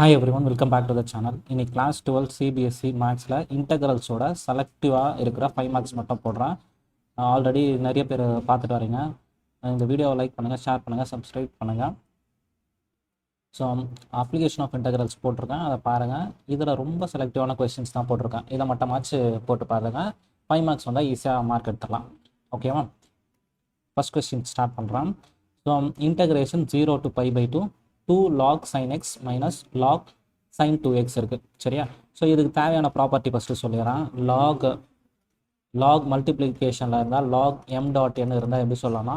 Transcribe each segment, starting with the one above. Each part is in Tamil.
Hi everyone, welcome back to the channel. In class 12 CBSE Mathsல இன்டெக்ரல்ஸோட செலக்டிவாக இருக்கிற 5 மார்க்ஸ் மட்டும் போடுறேன். ஆல்ரெடி நிறைய பேர் பார்த்துட்டு வரீங்க. இந்த வீடியோவை லைக் பண்ணுங்கள், ஷேர் பண்ணுங்கள், சப்ஸ்கிரைப் பண்ணுங்கள். ஸோ அப்ளிகேஷன் ஆஃப் இன்டெக்ரல்ஸ் போட்டிருக்கேன், அதை பாருங்கள். இதில் ரொம்ப செலக்டிவான கொஸ்டின்ஸ் தான் போட்டிருக்கேன். இதை மட்டுமாச்சு போட்டு பாருங்கள். 5 மார்க்ஸ் வந்தால் ஈஸியாக மார்க் எடுத்துடலாம். ஓகேவா? ஃபர்ஸ்ட் கொஸ்டின் ஸ்டார்ட் பண்ணுறேன். So integration 0 to pi by 2 2 log sin x minus log sin 2x இருக்குது. சரியா? ஸோ இதுக்கு தேவையான ப்ராப்பர்ட்டி ஃபஸ்ட்டு சொல்லிடுறேன். லாக் மல்டிப்ளிகேஷனில் இருந்தால் லாக் எம் டாட் என் இருந்தால் எப்படி சொல்லலாம்னா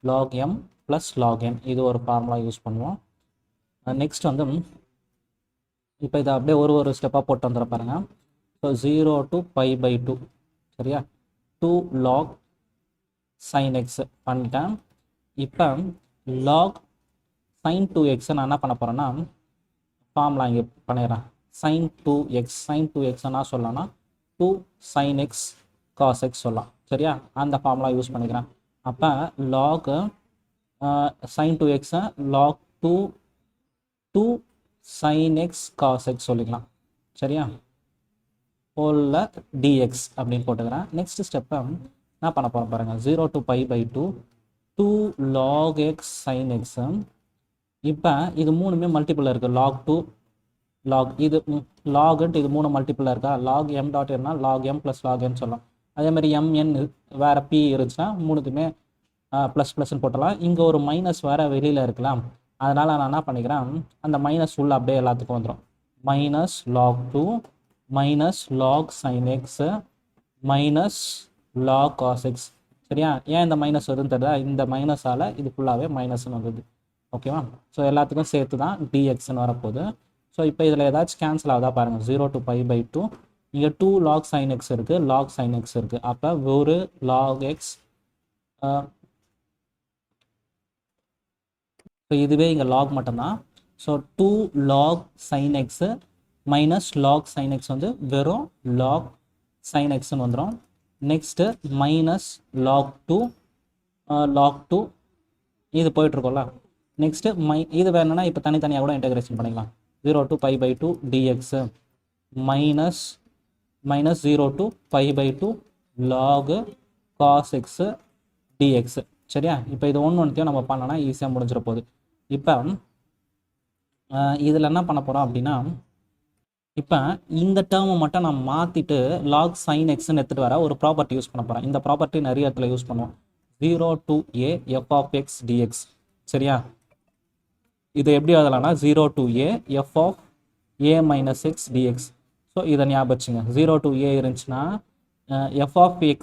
லாக் எம் ப்ளஸ் லாக் என், இது ஒரு ஃபார்முலா யூஸ் பண்ணுவோம். நெக்ஸ்ட் வந்து இப்போ இதை அப்படியே ஒரு ஸ்டெப்பாக போட்டு வந்துட பாருங்க. ஸோ 0 to pi by 2, சரியா? 2 log sin x பண்ணிட்டேன். இப்போ லாக் sin 2x நான் என்ன பண்ண போகிறேன்னா ஃபார்முலா இங்கே பண்ணிடுறேன். sin 2x நான் சொல்லலாம்னா 2 sin x cos x சொல்லலாம். சரியா? அந்த ஃபார்முலா யூஸ் பண்ணிக்கிறேன். அப்போ lock sin 2x log 2 sin x cos x சொல்லிக்கலாம். சரியா? ஹோலில் dx அப்படின்னு போட்டுக்கிறேன். நெக்ஸ்ட் ஸ்டெப்பை என்ன பண்ண போகிறேன் பாருங்கள். 0 to pi by 2 2 log x sin x. இப்போ இது மூணுமே மல்டிபிள் இருக்குது. லாக் 2 லாக் இது லாகுன்ட்டு இது மூணு மல்டிபிள் இருக்கா. லாக் எம் டாட் என்னா லாக் எம் ப்ளஸ் லாக் என் சொல்லலாம். அதே மாதிரி எம்என் வேறு பி இருந்துச்சுன்னா மூணுத்துமே ப்ளஸ் ப்ளஸ்ன்னு போட்டலாம். இங்கே ஒரு மைனஸ் வேறு வெளியில் இருக்கலாம். அதனால் நான் என்ன பண்ணிக்கிறேன், அந்த மைனஸ் உள்ள அப்படியே எல்லாத்துக்கும் வந்துடும். Minus log 2 minus log sine x minus log cos x. சரியா? ஏன் இந்த மைனஸ் வருதுன்னு தெரியுதா? இந்த மைனஸால் இது ஃபுல்லாகவே மைனஸ்ன்னு வந்தது. ஓகேவா? ஸோ எல்லாத்துக்கும் சேர்த்து தான் dxன்னு வரப்போகுது. ஸோ இப்போ இதில் ஏதாச்சும் கேன்சல் ஆகுதா பாருங்கள். 0 to pi by 2 இங்கே 2 log sin x இருக்குது, log sin x இருக்குது. அப்போ ஒரு log x, ஸோ இதுவே இங்கே log மட்டும்தான். So 2 log sin x minus log sin x வந்து வெறும் log sin xன்னு வந்துடும். நெக்ஸ்ட்டு மைனஸ் log 2 இது போயிட்டுருக்கோம்ல. நெக்ஸ்ட்டு இது வேணும்னா இப்போ தனித்தனியாக கூட இன்டெகிரேஷன் பண்ணிக்கலாம். 0 to pi by 2 dx minus 0 to pi by 2 log cos x dx. சரியா? இப்போ இது ஒன்றையும் நம்ம பண்ணோன்னா ஈஸியாக முடிஞ்சிட போகுது. இப்போ இதில் என்ன பண்ண போகிறோம் அப்படின்னா, இப்போ இந்த டேர்மை மட்டும் நான் மாற்றிட்டு லாக் சைன் எக்ஸ்ன்னு எடுத்துகிட்டு வர ஒரு ப்ராப்பர்ட்டி யூஸ் பண்ண போகிறேன். இந்த ப்ராப்பர்ட்டி நிறைய இடத்துல யூஸ் பண்ணுவோம். 0 to a f of x dx. சரியா? இதை எப்படி எழுதலாம்னா 0 to a f of a minus x dx. So இதை ஞாபகம் வச்சுங்க. 0 to a இருந்துச்சுன்னா f of x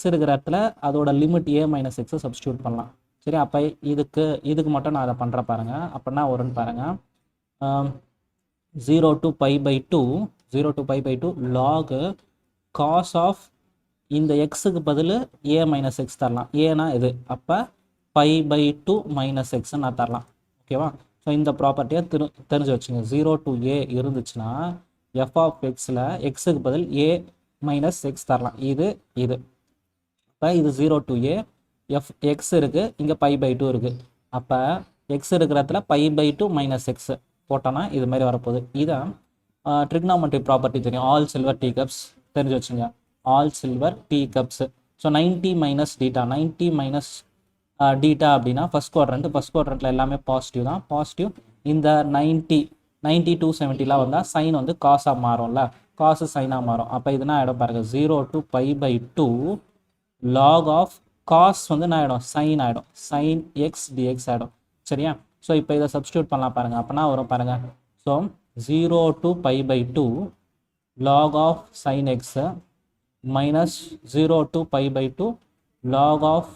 இருக்கிற இடத்துல அதோட limit a minus x substitute பண்ணலாம். சரி? அப்போ இதுக்கு மட்டும் நான் அதை பண்ணுறேன் பாருங்கள். அப்படின்னா வரும்னு பாருங்கள். 0 to pi by 2 log cos of இந்த எக்ஸுக்கு பதில் a minus x தரலாம். ஏன்னா இது அப்போ pi by 2 minus x நான் தரலாம். ஓகேவா? ஸோ இந்த ப்ராப்பர்ட்டியை தெரிஞ்சு வச்சுங்க. 0 to a இருந்துச்சுன்னா f of xல எக்ஸுக்கு பதில் a minus x தரலாம். இது இப்போ இது 0 to a x இருக்குது, இங்கே pi by 2 இருக்குது. அப்போ x இருக்கிற இடத்துல pi by 2 minus x போட்டோன்னா இது மாதிரி வரப்போகுது. இதான் ட்ரிக்னாமெட்ரி ப்ராப்பர்ட்டி தெரியும். ஆல் சில்வர் டீ கப்ஸ் தெரிஞ்சு வச்சுங்க. All silver tea cups. So 90 minus theta, 90 minus theta அப்படின்னா ஃபஸ்ட் குவாட்ரண்ட்டில் எல்லாமே பாசிட்டிவ் தான். பாசிட்டிவ் இந்த 90 270 வந்தால் சைன் வந்து காசாக மாறும்ல, காசு சைனாக மாறும். அப்போ இதுனா ஆகிடும் பாருங்கள். 0 to pi by 2 log of cos வந்து என்ன ஆகிடும், சைன் ஆகிடும். சைன் எக்ஸ் டிஎக்ஸ் ஆகிடும். சரியா? ஸோ இப்போ இதை சப்ஸ்டியூட் பண்ணலாம் பாருங்கள். அப்போனா வரும் பாருங்கள். So 0 to pi by 2 log of sin x minus 0 to pi by 2 log of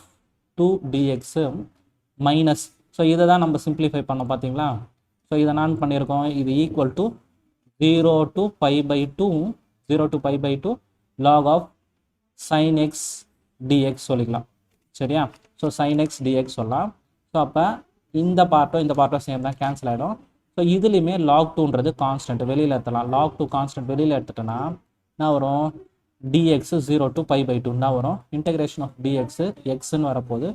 2 dx minus. So இதை தான் நம்ம சிம்பிளிஃபை பண்ணோம் பார்த்தீங்களா? ஸோ இதை நான் பண்ணியிருக்கோம். இது equal to 0 to pi by 2 log of sin x dx சொல்லிக்கலாம். சரியா? ஸோ sin x dx சொல்லலாம். ஸோ அப்போ இந்த பார்ட்டும் சேம் தான், கேன்சல் ஆகிடும். ஸோ இதுலேயுமே log 2ன்றது கான்ஸ்டன்ட் வெளியில் எடுத்துலாம். log 2 கான்ஸ்டன்ட் வெளியில் எடுத்துட்டோன்னா நான் வரும் dx 0 to pi by 2 தான் வரும். இன்டெகிரேஷன் ஆஃப் dx xன்னு வரப்போகுது.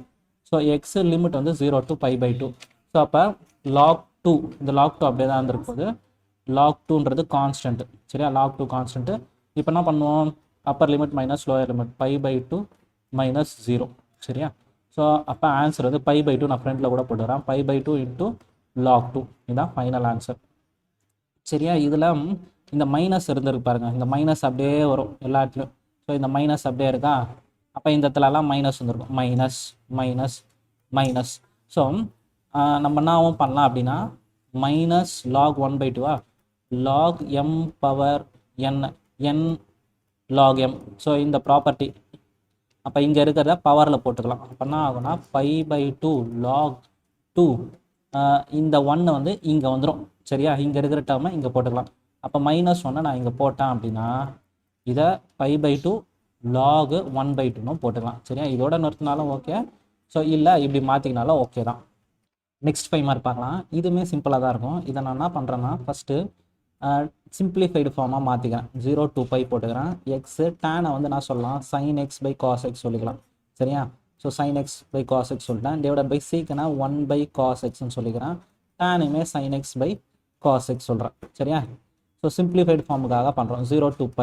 ஸோ எக்ஸ் லிமிட் வந்து 0 to pi by 2. ஸோ அப்போ log 2 இந்த log 2 அப்படியே தான் இருந்திருக்குது. லாக் டூன்றது கான்ஸ்டன்ட். சரியா, லாக் டூ கான்ஸ்டன்ட். இப்போ என்ன பண்ணுவோம், upper limit minus lower limit π/2 minus 0. சரியா, ஸோ அப்போ ஆன்சர் வந்து π/2 நான் ஃப்ரெண்டில் கூட போட்டுக்கிறேன். π/2 இன்ட்டு லாக் டூ, இதுதான் ஃபைனல் ஆன்சர். சரியா, இதில் இந்த மைனஸ் இருந்திருக்கு பாருங்கள், இந்த மைனஸ் அப்படியே வரும் எல்லா இடத்துலையும். ஸோ இந்த மைனஸ் அப்படியே இருக்கா, அப்போ இந்த இடத்துலலாம் மைனஸ் வந்துருக்கும், மைனஸ் மைனஸ் மைனஸ். ஸோ நம்ம என்னவும் பண்ணலாம் அப்படின்னா minus log 1/2 log m power n, n log m. So இந்த ப்ராப்பர்ட்டி அப்போ இங்கே இருக்கிறத பவரில் போட்டுக்கலாம். அப்போ என்ன ஆகும்னா π/2 லாக் 2, இந்த 1 வந்து இங்கே வந்துடும். சரியா, இங்கே இருக்கிற டேர்மை இங்கே போட்டுக்கலாம். அப்போ -1 நான் இங்கே போட்டேன் அப்படின்னா இதை π/2 லாக் 1/2ன்னு போட்டுக்கலாம். சரியா, இதோட நிறுத்தினாலும் ஓகே, ஸோ இல்லை இப்படி மாற்றிக்கினாலும் ஓகே தான். நெக்ஸ்ட் 5 மார்க் பார்க்கலாம். இதுவுமே சிம்பிளாக தான் இருக்கும். இதை நான் என்ன பண்ணுறேன்னா ஃபஸ்ட்டு சிம்பிளிஃபைடு ஃபார்மாக மாற்றிக்கிறேன். 0 to π போட்டுக்கிறேன். எக்ஸு டேனை வந்து நான் சொல்லலாம் sin x by cos x சொல்லிக்கலாம். சரியா, so sin x by cos x சொல்லிட்டேன். டிவைடட் பை சீக்குனா 1/cos xன்னு சொல்லிக்கிறேன். டேனுமே sin x by cos x சொல்கிறேன். சரியா, ஸோ சிம்பிளிஃபைடு ஃபார்முக்காக பண்ணுறோம். 0 to π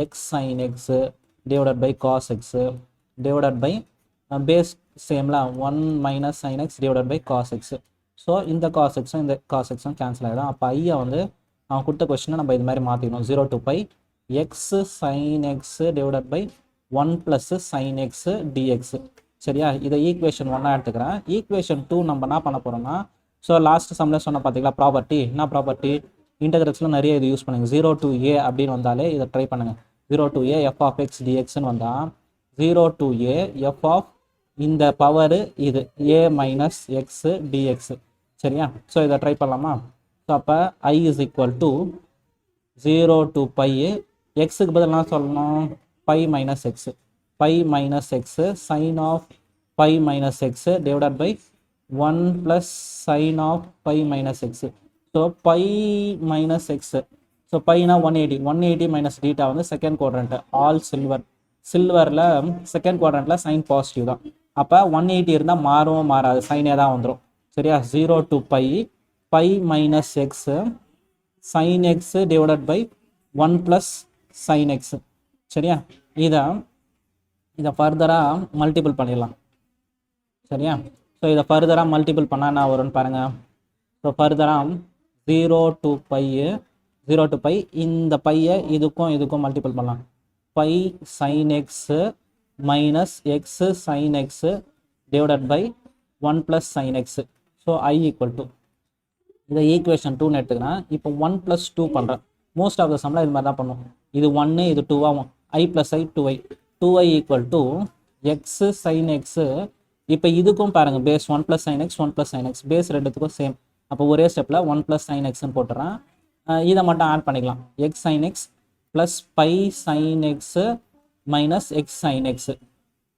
x sin x divided by cos x divided by base சேமில் 1 minus sin x divided by cos x. So இந்த cos xும் இந்த cos xும் கேன்சல் ஆகிடும். அப்போ ஐயா வந்து அவன் கொடுத்த கொஸ்டினை நம்ம இது மாதிரி மாற்றிக்கணும். 0 to π x sin x divided by 1 plus sin x dx. சரியா, இதை ஈக்குவேஷன் 1 எடுத்துக்கிறேன். ஈக்குவேஷன் 2 நம்ம என்ன பண்ண போகிறோம்னா, ஸோ லாஸ்ட் சம்மில் சொன்ன பார்த்தீங்களா ப்ராப்பர்ட்டி, என்ன ப்ராப்பர்ட்டி, இன்டகிரல்ஸில் நிறைய இது யூஸ் பண்ணுங்கள். 0 to a அப்படின்னு வந்தாலே இதை ட்ரை பண்ணுங்கள். 0 to a f of x dxன்னு வந்தால் 0 to a f of இந்த பவரு இது a மைனஸ் எக்ஸ் டிஎக்ஸ். சரியா, ஸோ இதை ட்ரை பண்ணலாமா. ஸோ அப்போ I is equal to 0 to π, எக்ஸுக்கு பதில் என்ன சொல்லணும், π minus x, π minus x sine of π minus x divided by 1 plus sine of π minus x. So π minus x, so பைனா 180 மைனஸ் டீட்டா வந்து செகண்ட் குவாட்ரண்ட், ஆல் சில்வர். சில்வரில் செகண்ட் குவாட்ரண்ட்டில் சைன் பாசிட்டிவ் தான். அப்போ 180 இருந்தால் மாறவும் மாறாது, சைனே தான் வந்துடும். சரியா, 0 to π π minus x sine x divided by 1 plus sine x. சரியா, இதை ஃபர்தராக மல்டிபிள் பண்ணிடலாம். சரியா, ஸோ இதை ஃபர்தராக மல்டிபிள் பண்ணால் என்ன வரும்னு பாருங்கள். ஸோ ஃபர்தராக 0 to π இந்த பையை இதுக்கும் மல்டிபிள் பண்ணலாம். π sin x minus x sin x divided by 1 plus sin x. So I equal to இதை ஈக்குவேஷன் 2ன்னு எடுத்துக்கிறேன். இப்போ 1 + 2 பண்ணுறேன். மோஸ்ட் ஆஃப் த சம்மில் இது மாதிரி தான் பண்ணும். இது 1 இது 2 ஆகும். I + I 2i 2i equal to x sin x. இப்போ இதுக்கும் பாருங்கள் base 1 + sin x 1 + sin x base ரெண்டுத்துக்கும் சேம். அப்போ ஒரே ஸ்டெப்பில் 1 + sin xன்னு போட்டுறேன். இதை மட்டும் ஆட் பண்ணிக்கலாம். x sin x plus π sin x minus x sin x.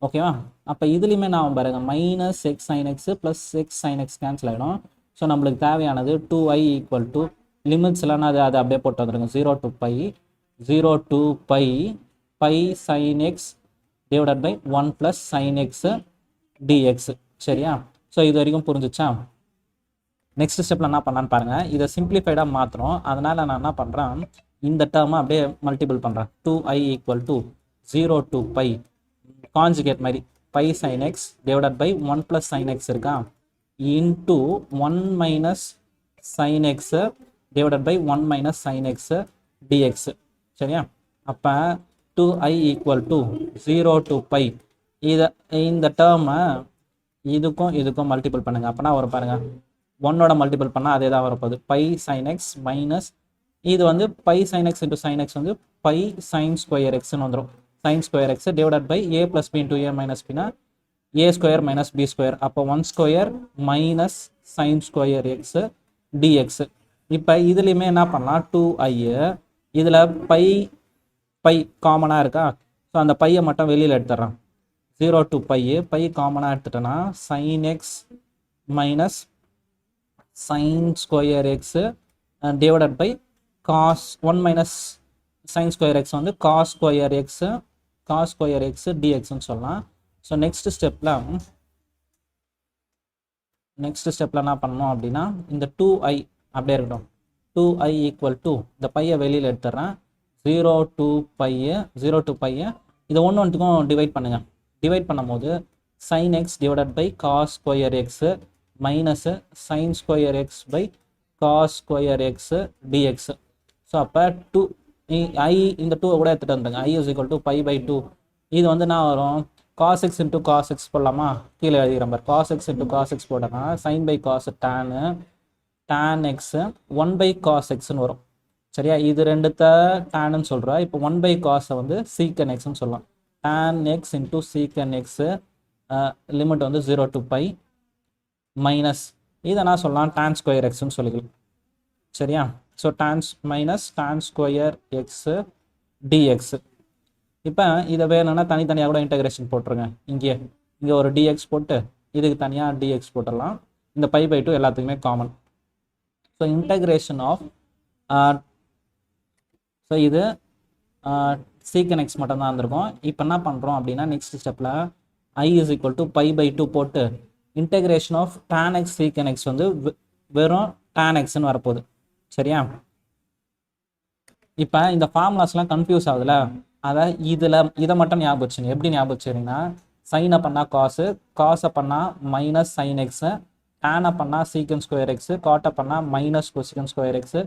ஓகேவா, அப்போ இதுலேயுமே நான் பாருங்கள் minus x sin x plus x sin x cancel ஆகிடும். ஸோ நம்மளுக்கு தேவையானது 2i ஈக்குவல் டு லிமிட்ஸ்லாம் அது அப்படியே போட்டு வந்துருங்க. 0 to π π sin x divided by 1 plus sin x dx. சரியா, ஸோ இது வரைக்கும் புரிஞ்சிச்சா. நெக்ஸ்ட் ஸ்டெப்பில் என்ன பண்ணலான்னு பாருங்கள். இதை சிம்பிளிஃபைடாக மாற்றுறோம். அதனால் நான் என்ன பண்ணுறேன், இந்த டேர்மை அப்படியே மல்டிபிள் பண்ணுறேன். 2i equal to 0 to π conjugate மாதிரி π sin x divided by 1 plus sin x இருக்கா into 1 minus sin x divided by 1 minus sin x dx. சரியா, அப்போ 2i ஈக்குவல் டு 0 to π இந்த டேர்மை இதுக்கும் மல்டிபிள் பண்ணுங்கள். அப்போனா வரும் பாருங்கள், 1ஓட மல்டிபிள் பண்ணால் அதே தான் வரப்போகுது. π sin x மைனஸ் இது வந்து π sin x into sin x வந்து π sin ஸ்கொயர் எக்ஸ்ன்னு வந்துடும். sin square x divided by a plus b into a minus பின்னா a square minus b square. அப்போ 1 square minus sin square x dx. இப்போ இதுலேயுமே என்ன பண்ணலாம், 2i இதில் π காமனாக இருக்கா. ஸோ அந்த பையை மட்டும் வெளியில் எடுத்துட்றேன். 0 to π காமனாக எடுத்துட்டேன்னா sin x minus sin square x divided by cos 1 minus sin square x வந்து cos ஸ்கொயர் எக்ஸ் dxன்னு சொல்லலாம். ஸோ நெக்ஸ்ட் ஸ்டெப்பில் என்ன பண்ணணும் அப்படின்னா, இந்த 2i அப்படியே இருக்கட்டும். 2i ஈக்குவல் டு இந்த பையை வெளியில் எடுத்துடுறேன் 0 to pi 0 to pi இதை ஒன்று ஒன்றுக்கும் டிவைட் பண்ணுங்கள். டிவைட் பண்ணும்போது sin x divided by cos square x minus sine square x by cos square x dx. So அப்போ 2 i இந்த 2 கூட எடுத்துகிட்டு வந்துடுங்க. i is equal to pi by 2. இது வந்து என்ன வரும் cos x into cos x போடலாமா, கீழே எழுதிக்கிற மாதிரி cos x into cos x போட்டோன்னா sin by cos tan x 1 by cos எக்ஸ்ன்னு வரும். சரியா, இது ரெண்டுத்த டேன்னு சொல்கிறோம். இப்போ 1 பை காஸை வந்து சீக்கன் எக்ஸ்ன்னு சொல்லலாம். tan x இன்ட்டு சீக்கன் எக்ஸு லிமிட் வந்து 0 to pi மைனஸ் இதை நான் சொல்லலாம் tan ஸ்கொயர் எக்ஸ்ன்னு சொல்லிக்கலாம். சரியா, so minus tan square x dx. இப்போ இதை வேணும்னா தனித்தனியாக கூட இன்டகிரேஷன் போட்டுருங்க. இங்கே ஒரு டிஎக்ஸ் போட்டு இதுக்கு தனியாக டிஎக்ஸ் போட்டுடலாம். இந்த பை பை 2 எல்லாத்துக்குமே common. So integration of so இது சீக்கன் எக்ஸ் மட்டும்தான் இருந்திருக்கும். இப்போ என்ன பண்ணுறோம் அப்படின்னா நெக்ஸ்ட் ஸ்டெப்பில் i is equal to pi by 2 போட்டு integration of tan x secant x வந்து வெறும் tan xன்னு வரப்போகுது. சரியா, இப்போ இந்த ஃபார்முலாஸ்லாம் கன்ஃபியூஸ் ஆகுதுல, அதை இதை மட்டும் ஞாபகம் வச்சுங்க. எப்படி ஞாபகம் வச்சுருங்கன்னா சைனை பண்ணால் காசு, காசை பண்ணால் மைனஸ் சைன் எக்ஸு, டேனை பண்ணால் சீக்கன் ஸ்கொயர் எக்ஸு, காட்டை பண்ணால் மைனஸ் கொசிகன் ஸ்கொயர் எக்ஸு,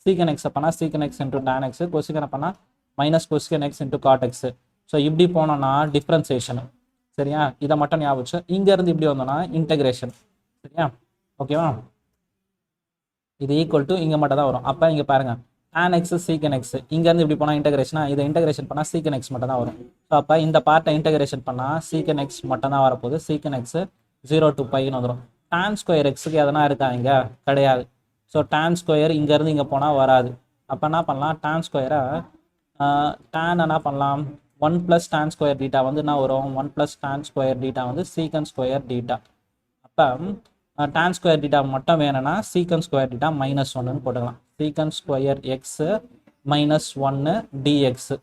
சீக்கன் எக்ஸை பண்ணால் secant x into tan x, கொசிகனை பண்ணால் minus cosecant x into cot x. So இப்படி போனோன்னா டிஃப்ரென்சியேஷனு. சரியா, இதை மட்டும் ஞாபகம் வச்சு இங்கேருந்து இப்படி வந்தோன்னா இன்டகிரேஷன். சரியா, ஓகேவா, இது ஈக்குவல் டு இங்கே மட்டும் தான் வரும். அப்போ இங்கே பாருங்கள் tan x சீக்கன் எக்ஸ், இங்கேருந்து இப்படி போனால் இன்டகிரேஷனா, இதை இன்டகிரேஷன் பண்ணால் சீக்கன் எக்ஸ் மட்டும் தான் வரும். ஸோ அப்போ இந்த பார்ட்டை இன்டகிரேஷன் பண்ணால் சீக்கன் எக்ஸ் மட்டும் தான் வரப்போகுது. சீக்கன் எக்ஸ் 0 to pi வந்துடும். tan ஸ்கொயர் எக்ஸுக்கு எதனா இருக்கா, இங்கே கிடையாது. ஸோ tan ஸ்கொயர் இங்கேருந்து இங்கே போனால் வராது. அப்போ என்ன பண்ணலாம், tan ஸ்கொயரை tan என்ன பண்ணலாம் 1 + tan ஸ்கொயர் டீட்டா வந்து என்ன வரும் 1 + tan ஸ்கொயர் டீட்டா வந்து சீக்கன் ஸ்கொயர் டீட்டா. அப்போ tan ஸ்கொயர் டீட்டா மட்டும் வேணும்னா சீக்கன் ஸ்கொயர் டீட்டா -1ன்னு போட்டுக்கலாம். சீக்கன் ஸ்கொயர் எக்ஸு -1 டிஎக்ஸு.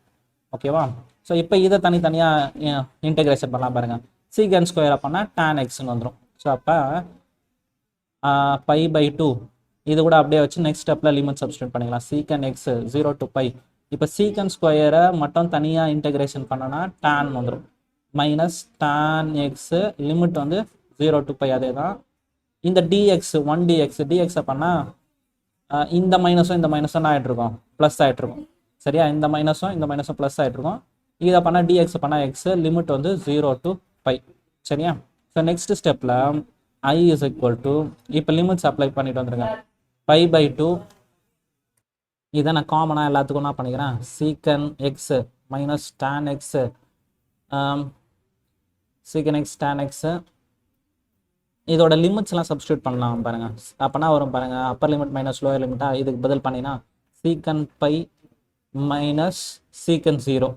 ஓகேவா, ஸோ இப்போ இதை தனித்தனியாக இன்டகிரேஷன் பண்ணலாம் பாருங்கள். சீக்கன் ஸ்கொயரை பண்ணால் tan xன்னு வந்துடும். ஸோ அப்போ பை பை 2 இது கூட அப்படியே வச்சு நெக்ஸ்ட் ஸ்டெப்பில் லிமிட் சப்ஸ்டியூட் பண்ணிக்கலாம். சீக்கன் எக்ஸ் 0 to pi. இப்போ சீக்கன் ஸ்கொயரை மட்டும் தனியாக இன்டகிரேஷன் பண்ணோன்னா tan வந்துடும். மைனஸ் tan எக்ஸு லிமிட் வந்து 0 to pi அதே தான். இந்த டிஎக்ஸ் 1 டிஎக்ஸை பண்ணால் இந்த மைனஸும் ஆகிட்ருக்கோம் ப்ளஸ் ஆகிட்ருக்கும். சரியா, இந்த மைனஸும் ப்ளஸ் ஆகிட்ருக்கும். இதை பண்ணால் டிஎக்ஸ் பண்ணால் எக்ஸு லிமிட் வந்து 0 to pi. சரியா, ஸோ நெக்ஸ்ட் ஸ்டெப்பில் i இஸ் ஈக்குவல் டு இப்போ லிமிட்ஸ் அப்ளை பண்ணிட்டு வந்துருங்க. பை பை 2 இதை நான் காமனாக எல்லாத்துக்கும் என்ன பண்ணிக்கிறேன், சீக்கன் எக்ஸு மைனஸ் tan எக்ஸு சீக்கன் எக்ஸ் tan எக்ஸு இதோட லிமிட்ஸ்லாம் சப்ஸ்டியூட் பண்ணலாம் பாருங்கள். அப்போனா வரும் பாருங்கள், அப்பர் லிமிட் மைனஸ் லோயர் லிமிட்டாக இதுக்கு பதில் பண்ணினா சீக்கன் பை மைனஸ் சீக்கன் 0.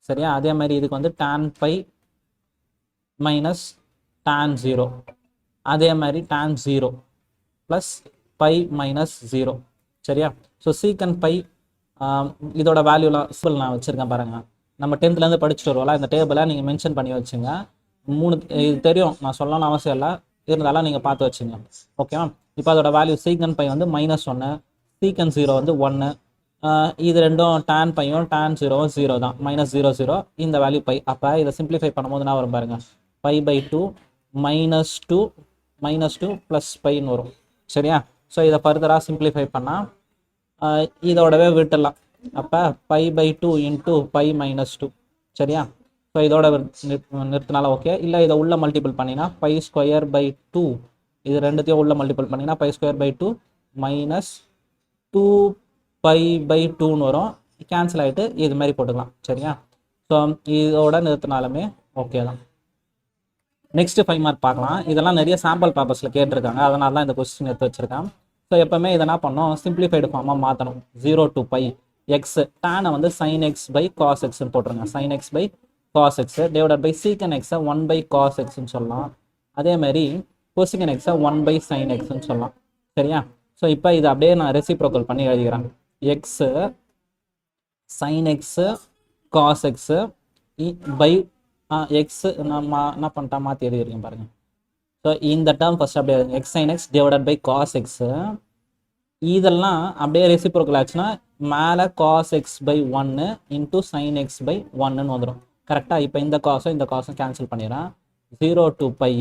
சரியா, அதே மாதிரி இதுக்கு வந்து tan பை மைனஸ் tan 0, அதே மாதிரி tan 0 ப்ளஸ் பை மைனஸ் 0. சரியா, ஸோ சீக்கன் பை இதோட வேல்யூலாம் சிம்பிள் நான் வச்சுருக்கேன் பாருங்கள். நம்ம 10th படிச்சுட்டு வருவோம்ல, இந்த டேபிளை நீங்கள் மென்ஷன் பண்ணி வச்சுங்க. 3 இது தெரியும், நான் சொல்லணும்னு அவசியம் இல்லை, இருந்தாலும் நீங்கள் பார்த்து வச்சுங்க. ஓகேவா, இப்போ அதோட வேல்யூ சீக்கன் பை வந்து -1, சீக்கன் 0 வந்து 1. இது ரெண்டும் tan பையும் tan 0வும் 0 தான், -0 0 இந்த வேல்யூ பை. அப்போ இதை சிம்பிளிஃபை பண்ணும்போது நான் வரும் பாருங்கள், பை பை 2 -2 ப்ளஸ் பைன்னு வரும். சரியா, ஸோ இதை ஃபர்தராக சிம்பிளிஃபை பண்ணால் இதோடவே விட்டுடலாம். அப்போ பை பை 2 இன்ட்டு பை -2. சரியா, ஸோ இதோட நிறுத்தினால ஓகே. இல்லை இதை உள்ள மல்டிபிள் பண்ணினா பை ஸ்கொயர் பை 2, இது ரெண்டுத்தையும் உள்ள மல்டிபிள் பண்ணினா pi square by 2 -2 by pi 2ன்னு வரும். கேன்சல் ஆகிட்டு இது மாதிரி போட்டுக்கலாம். சரியா, ஸோ இதோட நிறுத்தினாலுமே ஓகே தான். நெக்ஸ்ட் 5 மார்க் பார்க்கலாம். இதெல்லாம் நிறைய சாம்பிள் பேப்பர்ஸில் கேட்டிருக்காங்க, அதனால தான் இந்த கொஸ்டின் எடுத்து வச்சுருக்கேன். ஸோ எப்போவுமே இதை என்ன பண்ணோம், சிம்பிளிஃபைடு ஃபார்மாக மாற்றணும். 0 to pi எக்ஸ் டேனை வந்து sin x பை காஸ் எக்ஸ்ன்னு போட்டுருங்க. sin x by cos x divided by secant எக்ஸை 1 பை காஸ் எக்ஸ்ன்னு சொல்லலாம். அதேமாதிரி கொசிகன் எக்ஸை 1 பை sin எக்ஸ்ன்னு சொல்லலாம். சரியா, ஸோ இப்போ இதை அப்படியே நான் ரெசிப்ரோக்கல் பண்ணி எழுதிக்கிறேன். X sin x cos x by x நான் என்ன பண்ணிட்டேன் மாற்றி எழுதிருக்கேன் பாருங்கள். ஸோ இந்த டேர்ம் ஃபஸ்ட் அப்படியே x sin x divided by cos x இதெல்லாம் அப்படியே ரெசிப்ரோக்கல் ஆச்சுன்னா மேலே காஸ் எக்ஸ் பை ஒன்று இன்ட்டு சைன் எக்ஸ் பை ஒன்னுன்னு வந்துடும். கரெக்டாக? இப்போ இந்த காசும் கேன்சல் பண்ணிடுறேன். 0 to pi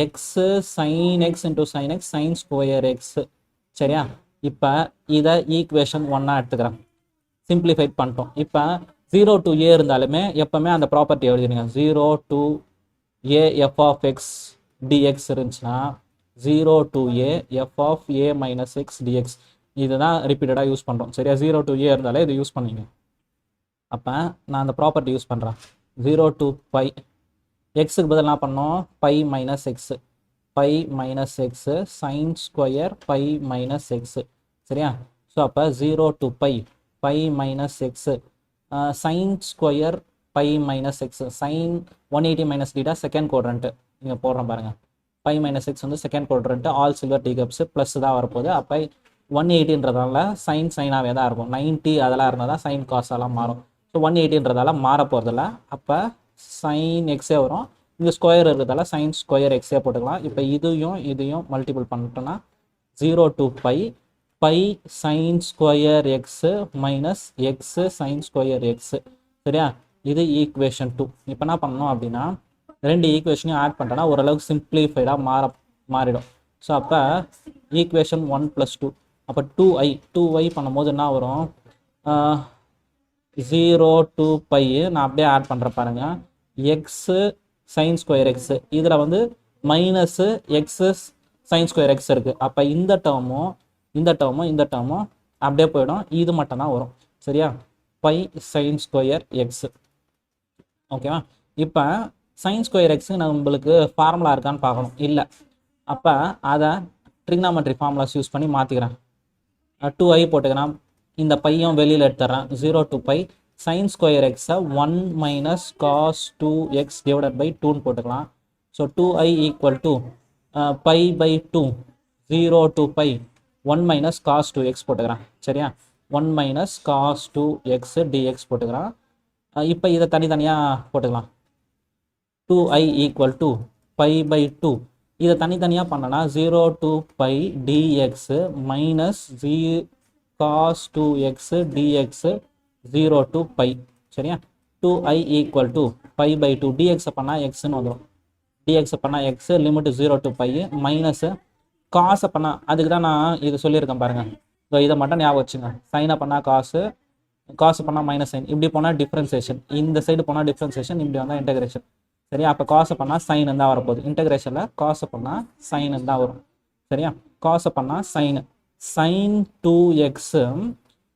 x sine x into sine x sine square x. சரியா? இப்போ இதை ஈக்குவேஷன் 1 எடுத்துக்கிறேன். சிம்பிளிஃபைட் பண்ணிட்டோம். இப்போ 0 to a இருந்தாலுமே எப்பவுமே அந்த property எழுதிடுங்க. 0 to a f of x dx இருந்துச்சுன்னா 0 to a f of a minus x dx இதுதான் ரிப்பீட்டடாக யூஸ் பண்ணுறோம். சரியா? 0 to a இருந்தாலே இது யூஸ் பண்ணிங்க. அப்போ நான் அந்த ப்ராப்பர்ட்டி யூஸ் பண்ணுறேன். 0 to பை எக்ஸுக்கு பதில் என்ன பண்ணோம்? Pi minus x. Pi minus x sine square pi minus x. சரியா? ஸோ அப்போ 0 to pi minus x sine square pi minus x. Sine 180 minus theta second quadrant நீங்கள் போடுறோம் பாருங்கள். பை மைனஸ் எக்ஸ் வந்து second quadrant all silver tea cups plus தான் வரப்போகுது. அப்போ 180ன்றதால சைனாகவே தான் இருக்கும். 90 அதெல்லாம் இருந்தால் தான் சைன் காசெல்லாம் மாறும். ஸோ 180ன்றதால மாற போகிறதில்ல. அப்போ சைன் எக்ஸே வரும். இந்த ஸ்கொயர் இருக்கிறதால சைன் ஸ்கொயர் எக்ஸே போட்டுக்கலாம். இப்போ இதையும் மல்டிபிள் பண்ணிட்டோன்னா 0 to pi sine square x minus x sine square x. சரியா? இது ஈக்குவேஷன் 2. இப்போ என்ன பண்ணணும் அப்படின்னா ரெண்டு ஈக்குவேஷனையும் ஆட் பண்ணிட்டோன்னா ஓரளவுக்கு சிம்பிளிஃபைடாக மாறிடும். ஸோ அப்போ ஈக்குவேஷன் 1 + 2. அப்போ 2i பண்ணும்போது என்ன வரும்? 0 to பை நான் அப்படியே ஆட் பண்ணுற பாருங்க. எக்ஸு சைன் ஸ்கொயர் எக்ஸு இதில் வந்து minus x sine square X இருக்குது. அப்போ இந்த டேர்மும் அப்படியே போயிடும். இது மட்டும் தான் வரும். சரியா? Pi sine square x. ஓகேவா? இப்போ சைன் ஸ்கொயர் எக்ஸு நம்மளுக்கு ஃபார்முலா இருக்கான்னு பார்க்கணும். இல்லை. அப்போ அதை ட்ரிக்னாமெட்ரி ஃபார்முலாஸ் யூஸ் பண்ணி மாற்றிக்கிறேன். 2i போட்டுக்கிறேன். இந்த பையும் வெளியில் எடுத்துறேன். 0 to பை சைன் ஸ்கொயர் எக்ஸை 1 minus cos 2x divided by 2ன்னு போட்டுக்கலாம். So 2i equal to pi by 2 0 to pi 1 minus cos 2x போட்டுக்கிறேன். சரியா? 1 மைனஸ் காஸ் 2x dx போட்டுக்கிறேன். இப்போ இதை தனித்தனியாக போட்டுக்கலாம். 2i equal to pi by 2 இதை தனித்தனியாக பண்ணனா 0 to pi dx minus cos 2x dx 0 to pi. சரியா? 2i equal to pi by 2 dx பண்ணால் எக்ஸ்ன்னு வந்துடும். dx பண்ணால் x limit 0 to pi minus காசை பண்ணால் அதுக்கு தான் நான் இது சொல்லியிருக்கேன் பாருங்கள். ஸோ இதை மட்டும் ஞாபகம் வச்சுங்க. சைனை பண்ணால் காசு பண்ணால் மைனஸ் சைன், இப்படி போனால் டிஃப்ரென்சேஷன், இந்த சைடு போனால் டிஃப்ரென்சேஷன், இப்படி வந்தால் இன்டெகிரேஷன். சரியா? அப்போ காசை பண்ணால் சைன் தான் வரப்போகுது. இன்டெகிரேஷனில் காசை பண்ணால் சைன் தான் வரும். சரியா? காசை பண்ணால் சைன் 2x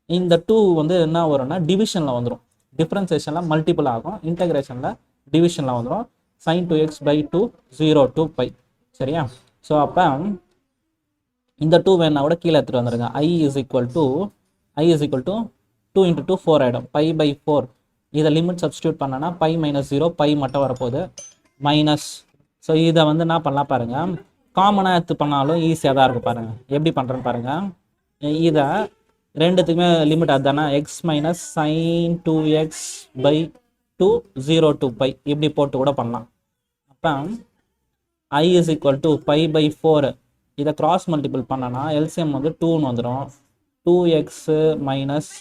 இந்த 2 வந்து என்ன வரும்னா டிவிஷனில் வந்துடும். டிஃப்ரென்சேஷனில் மல்டிபிள் ஆகும், இன்டெகிரேஷனில் டிவிஷனில் வந்துடும். Sine 2x by 2 0 to pi. சரியா? ஸோ அப்போ இந்த 2 வேணா கூட கீழே எடுத்துகிட்டு வந்துடுங்க. i இஸ் ஈக்குவல் டு 2 × 2 4 ஆகிடும். பை பை 4 இதை லிமிட் சப்ஸ்டியூட் பண்ணனா பை மைனஸ் 0 பை மட்டும் வரப்போகுது மைனஸ். ஸோ இதை வந்து என்ன பண்ணலாம் பாருங்கள். காமனாக எடுத்து பண்ணாலும் ஈஸியாக தான் இருக்கும் பாருங்கள். எப்படி பண்ணுறேன்னு பாருங்கள். இதை ரெண்டுத்துக்குமே லிமிட் அதுதானே. X minus sine 2x by 2 0 to pi இப்படி போட்டு கூட பண்ணலாம். அப்போ i is equal to pi by 4 இதை கிராஸ் மல்டிபிள் பண்ணனா எல்சிஎம் வந்து 2ன்னு வந்துடும். 2x minus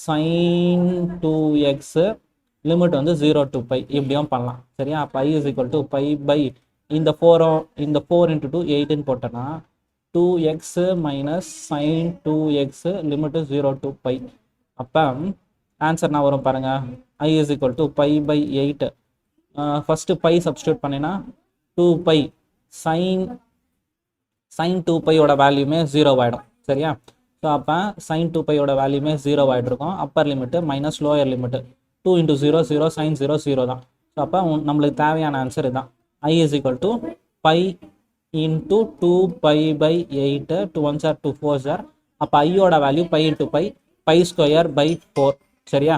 sine 2x limit வந்து 0 to பை இப்படியும் பண்ணலாம். சரியா? அப்போ i is equal to pi by இந்த 4 × 2 8ன்னு போட்டோன்னா 2x minus sine 2x limit 0 to pi. அப்போ ஆன்சர் நான் வரும் பாருங்கள். i is equal to pi by 8. First pi substitute பண்ணினா 2 பை சைன் 2 பையோட வேல்யூமே 0 ஆகிடும். சரியா? ஸோ அப்போ சைன் 2 பையோட வேல்யூமே 0 ஆகிட்ருக்கும். Upper limit minus lower limit 2 × 0 0 sine 0 0 தான். ஸோ அப்போ நம்மளுக்கு தேவையான ஆன்சர் இதுதான். i is equal to pi into 2 by by 8 2 1s are 2 4s are. அப்போ ஐயோட value pi into pi square by 4. சரியா?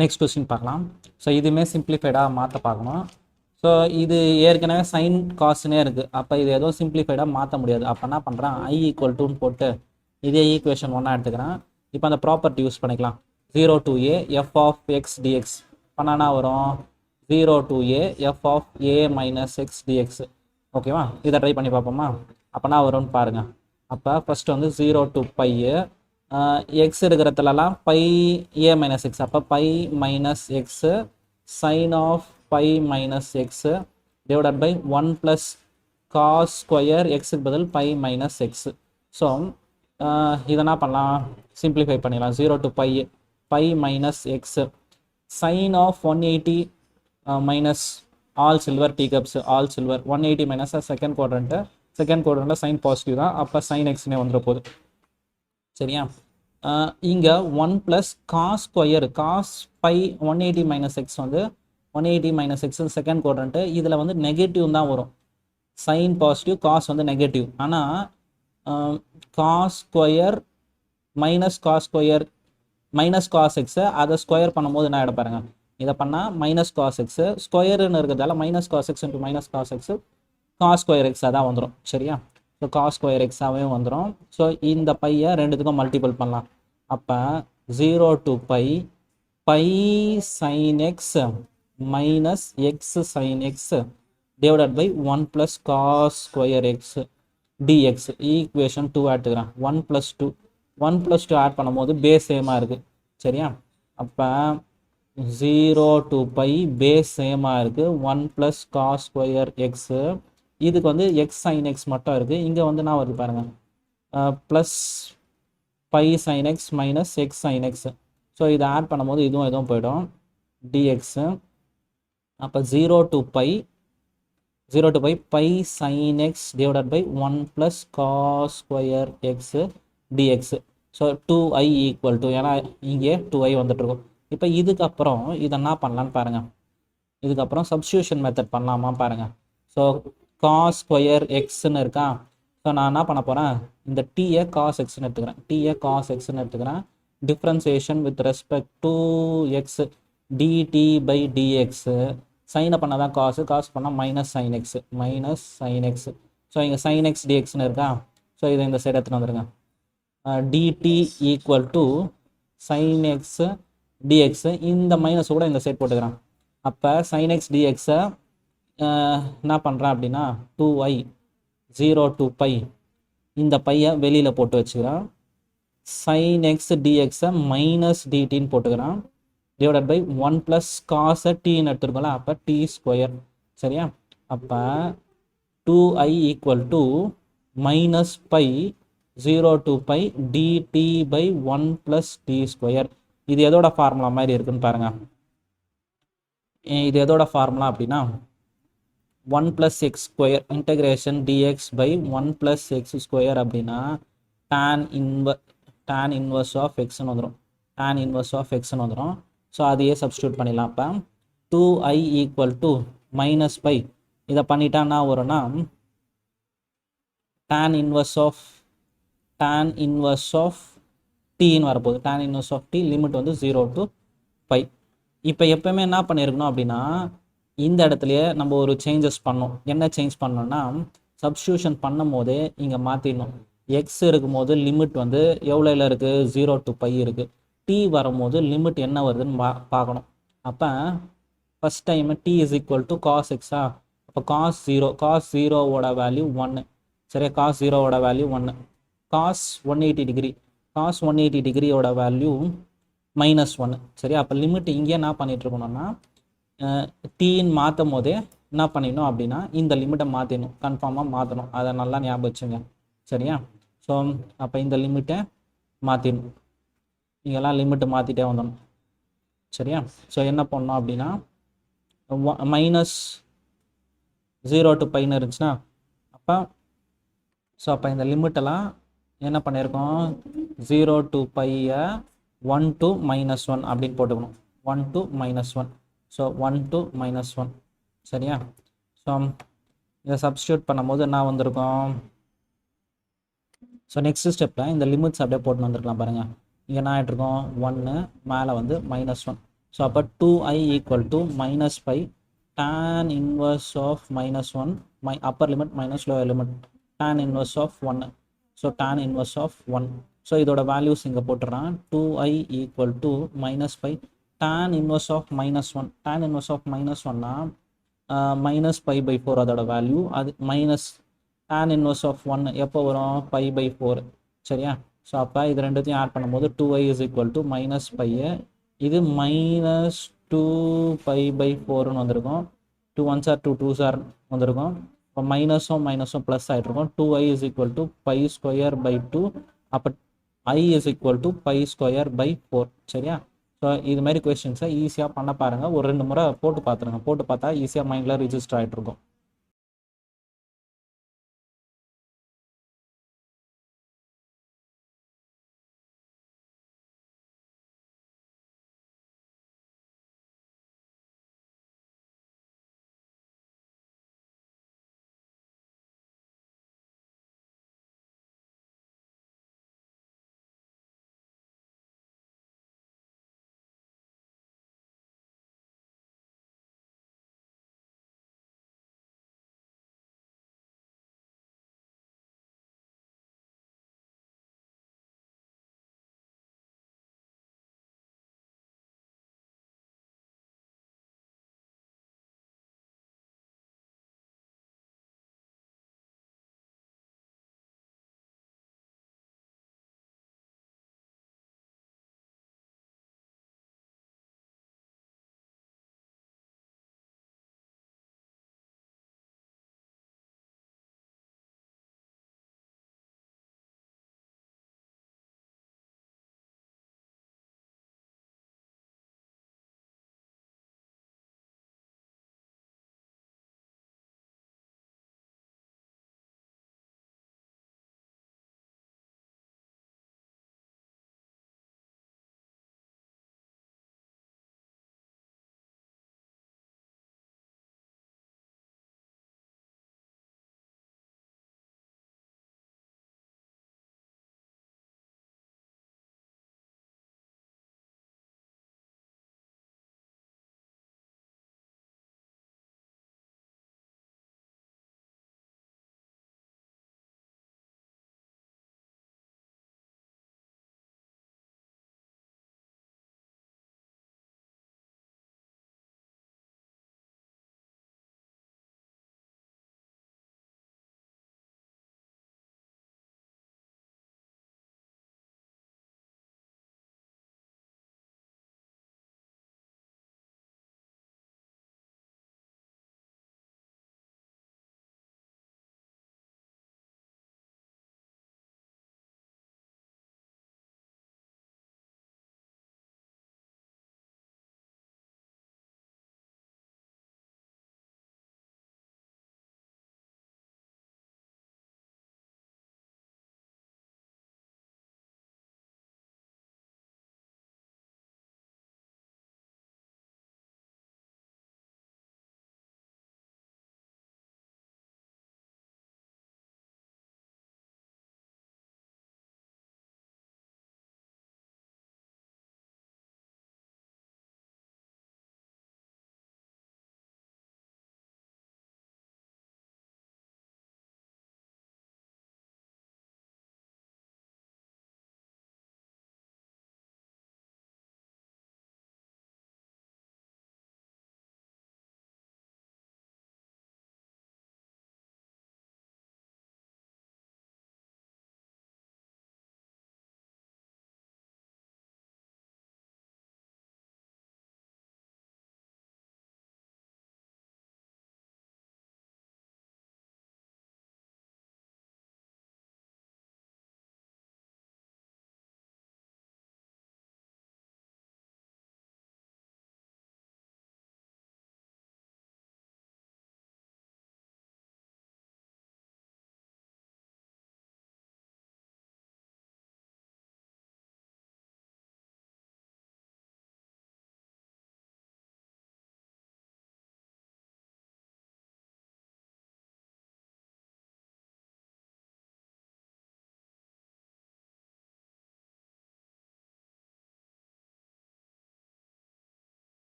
நெக்ஸ்ட் கொஸ்டின் பார்க்கலாம். ஸோ இதுவுமே சிம்பிளிஃபைடாக மாற்ற பார்க்கணும். ஸோ இது ஏற்கனவே சைன் காசுனே இருக்குது. அப்போ இது எதுவும் சிம்பிளிஃபைடாக மாற்ற முடியாது. அப்போ என்ன பண்ணுறேன், i ஈக்குவல் டுன்னு போட்டு இதே ஈக்குவேஷன் 1 எடுத்துக்கிறேன். இப்போ அந்த ப்ராப்பர்ட்டி யூஸ் பண்ணிக்கலாம். 0 to a f of x dx பண்ணானா வரும் 0 to a f of a minus x dx. ஓகேவா? இதை ட்ரை பண்ணி பார்ப்போமா? அப்போனா வரும்னு பாருங்கள். அப்போ ஃபஸ்ட்டு வந்து 0 to பை எக்ஸ் இருக்கிறதுலலாம் பை ஏ மைனஸ் எக்ஸ், அப்போ pi minus x sine of pi minus x divided by 1 plus cos square எக்ஸுக்கு பதில் பை மைனஸ் எக்ஸு. ஸோ இதை என்ன பண்ணலாம், சிம்பிளிஃபை பண்ணிடலாம். 0 to pi minus x sine of 180 minus all silver tea cups, all silver 180 minus second குவாட்ரண்ட்டில் சைன் பாசிட்டிவ் தான், அப்போ சைன் எக்ஸ்னே வந்துட போகுது. சரியா? இங்கே 1 plus cos square cos by 180 minus x வந்து 180 மைனஸ் எக்ஸ் செகண்ட் குவாட்ரண்ட்டு, இதில் வந்து நெகட்டிவ் தான் வரும். சைன் பாசிட்டிவ், காஸ் வந்து நெகட்டிவ். ஆனால் cos square minus cos x அதை ஸ்கொயர் பண்ணும்போது என்ன ஆகிட பாருங்க, இதை பண்ணால் மைனஸ் காஸ் எக்ஸு ஸ்கொயர்னு இருக்கிறதால minus cos x into minus cos x cos square எக்ஸாக தான் வந்துடும். சரியா? ஸோ காஸ் ஸ்கொயர் எக்ஸாகவே வந்துடும். ஸோ இந்த பையை ரெண்டுத்துக்கும் மல்டிபிள் பண்ணலாம். அப்போ 0 to pi sine x minus x sine x divided by 1 plus cos square x dx. Equation 2 எடுத்துக்கிறேன். 1 + 2 ஆட் பண்ணும்போது பேஸ் சேமாக இருக்குது. சரியா? அப்போ 0 to பை பேஸ் சேமாக இருக்குது. 1 ப்ளஸ் காஸ் ஸ்கொயர் எக்ஸு, இதுக்கு வந்து எக்ஸ் சைன் எக்ஸ் மட்டும் இருக்குது. இங்கே வந்து நான் வருது பாருங்கள், plus pi sine x minus x sine x. So இதை ஆட் பண்ணும்போது இதுவும் போயிடும், டிஎக்ஸு. அப்போ 0 to pi pi sine x divided by 1 plus cos square x dx. So 2i equal to, ஏன்னா இங்கே 2i வந்துட்டுருக்கும். இப்போ இதுக்கப்புறம் இதை என்ன பண்ணலான்னு பாருங்கள், இதுக்கப்புறம் சப்ஸ்டியூஷன் மெத்தட் பண்ணலாமா பாருங்கள். ஸோ காஸ் ஸ்கொயர் எக்ஸ்ன்னு இருக்கா, ஸோ நான் என்ன பண்ண போகிறேன், இந்த டீயை காஸ் எக்ஸ்ன்னு எடுத்துக்கிறேன். Differentiation with respect to x dt by dx. சைனை பண்ணால் தான் காசு பண்ணால் மைனஸ் சைன் எக்ஸ். ஸோ இங்கே சைன் எக்ஸ் டிஎக்ஸ்ன்னு இருக்கா, ஸோ இதை இந்த சைடு எடுத்துகிட்டு வந்துடுங்க. Dt equal to sine x dx, இந்த மைனஸ் கூட இந்த சைட் போட்டுக்கிறேன். அப்போ சைன் எக்ஸ் டிஎக்ஸை என்ன பண்ணுறேன் அப்படின்னா 2i 0 to பை, இந்த பையை வெளியில் போட்டு வச்சுக்கிறேன். சைன் எக்ஸ் டிஎக்ஸை மைனஸ் டிடின்னு போட்டுக்கிறேன் டிவைடட் பை 1 ப்ளஸ் காஸை டீன்னு எடுத்துருக்கோம்ல, அப்போ டி ஸ்கொயர். சரியா? அப்போ 2i equal to minus pi 0 to pi dt by 1 plus t square. இது எதோட ஃபார்முலா மாதிரி இருக்குன்னு பாருங்கள். இது எதோட ஃபார்முலா அப்படின்னா 1 plus x square integration dx by 1 plus x square அப்படின்னா tan இன்வர்ஸ் ஆஃப் எக்ஸ்ன்னு வந்துடும். ஸோ அதையே சப்ஸ்டியூட் பண்ணிடலாம். அப்போ 2i equal to minus by, இதை பண்ணிட்டா என்ன வரும்னா tan இன்வர்ஸ் ஆஃப் டீன்னு வரப்போகுது. tan inverse of t limit வந்து 0 to பை. இப்போ எப்போவுமே என்ன பண்ணியிருக்கணும் அப்படின்னா, இந்த இடத்துலையே நம்ம ஒரு சேஞ்சஸ் பண்ணோம். என்ன சேஞ்ச் பண்ணோம்னா, சப்ஸ்டியூஷன் பண்ணும் போதே இங்கே மாற்றிடணும். எக்ஸ் இருக்கும்போது லிமிட் வந்து எவ்வளோல இருக்குது, 0 to பை இருக்குது. டி வரும்போது லிமிட் என்ன வருதுன்னு பார்க்கணும். அப்போ first time t is equal to cos எக்ஸா, அப்போ காஸ் 0வோட வேல்யூ 1. சரியா? காஸ் 0வோட வேல்யூ 1. காஸ் 180 டிகிரியோட வேல்யூ -1. சரியா? அப்போ லிமிட் இங்கே என்ன பண்ணிட்டு இருக்கணும்னா, டீன்னு மாற்றும் போதே என்ன பண்ணிடணும் அப்படின்னா இந்த லிமிட்டை மாற்றிடணும், கன்ஃபார்மாக மாற்றணும். அதை நல்லா ஞாபகம் வச்சுங்க. சரியா? ஸோ அப்போ இந்த லிமிட்டை மாற்றிடணும், இங்கெல்லாம் லிமிட்டு மாற்றிட்டே வந்துடணும். சரியா? ஸோ என்ன பண்ணணும் அப்படின்னா -0 to பைன்னு இருந்துச்சுன்னா அப்போ இந்த லிமிட்டெல்லாம் என்ன பண்ணியிருக்கோம், 0 to பையை 1 to -1 அப்படின்னு போட்டுக்கணும். 1 to -1. So 1 to -1. சரியா? ஸோ இதை சப்ஸ்டியூட் பண்ணும்போது என்ன வந்திருக்கும், ஸோ நெக்ஸ்ட் ஸ்டெப்பில் இந்த லிமிட்ஸ் அப்படியே போட்டு வந்திருக்கலாம் பாருங்கள். இங்கே என்ன ஆகிட்ருக்கோம், 1 மேலே வந்து -1. ஸோ அப்போ 2i equal to minus pi tan inverse of -1 upper limit minus lower limit tan inverse of 1. So tan inverse of 1. So இதோட வேல்யூஸ் இங்கே போட்டுடுறான். 2i equal to minus pi tan inverse of -1. tan inverse of -1னா -π/4 அதோட வேல்யூ. அது tan இன்வர்ஸ் ஆஃப் 1 எப்போ வரும் π/4 சரியா. ஸோ அப்போ இது ரெண்டுத்தையும் ஆட் பண்ணும்போது 2y is equal to minus பையை, இது மைனஸ் 2π/4ன்னு வந்திருக்கும். 2 1s are 2 2s are வந்திருக்கும். இப்போ மைனஸும் ப்ளஸ் ஆகிட்ருக்கும். 2y is equal to π²/2. அப்போ I இஸ் ஈக்குவல் டு π²/4 சரியா. ஸோ இது மாதிரி கொஸ்டின்ஸை ஈஸியாக பண்ண பாருங்கள். ஒரு 2 முறை போட்டு பார்த்துருங்க. போட்டு பார்த்தா ஈஸியாக மைண்டில் ரிஜிஸ்டர் ஆகிட்ருக்கும்.